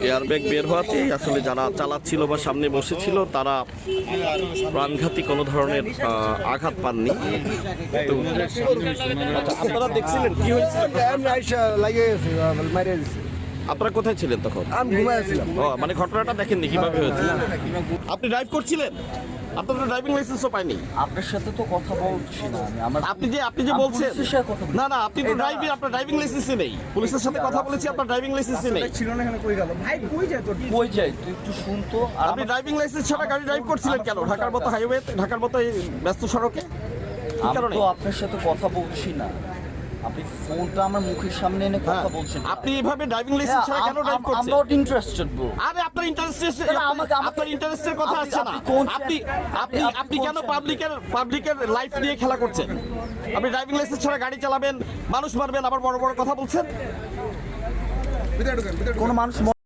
Airbag বের হওয়াতেই আসলে যারা চালাচ্ছিল বা সামনে বসেছিল তারা প্রাণঘাতী কোনো ধরনের আঘাত পাননি। তো আচ্ছা, আপনারা দেখছিলেন কি হয়েছিল? আপনারা কোথায় ছিলেন তখন? আমি ঘুমাইছিলাম। ও মানে ঘটনাটা দেখেননি কিভাবে হয়েছে? আপনি ড্রাইভ করছিলেন? আপনার তো ড্রাইভিং লাইসেন্সও পাইনি। আপনার সাথে তো কথা বলছি না আমি। আমার আপনি যে বলছেন পুলিশের সাথে কথা বলছি। না না, আপনি তো আপনার ড্রাইভিং লাইসেন্সই নেই। পুলিশের সাথে কথা বলেছি, আপনার ড্রাইভিং লাইসেন্সই নেই। ছিল না, এখানে কই গেল ভাই? কই যায় তোর? কই যাই তুই একটু শুন তো। আর আপনি ড্রাইভিং লাইসেন্স ছাড়া গাড়ি ড্রাইভ করছিলেন কেন? ঢাকার মতো হাইওয়ে, ঢাকার মতো এই ব্যস্ত সড়কে কি আমি কারণে? তো আপনার সাথে কথা বলছি না। আপনি ফোনটা আমার মুখের সামনে এনে কথা বলছেন। আপনি এভাবে ড্রাইভিং লাইসেন্স ছাড়া কেন ড্রাইভ I'm করছেন? not interested bro. আরে আপনার ইন্টারেস্টের আমাকে- আপনার ইন্টারেস্টের কথা আপনি- আসছে না। আপনি কোন আপনি আপনি আপনি আপনি কোন কেন চ্যানেল? পাবলিকের লাইফ নিয়ে খেলা করছেন? আপনি ড্রাইভিং লাইসেন্স ছাড়া গাড়ি চালাবেন, মানুষ মারবেন, আবার বড় বড় কথা বলছেন। ভিতরে ঢুকেন, ভিতরে ঢুকেন। কোনো মানুষ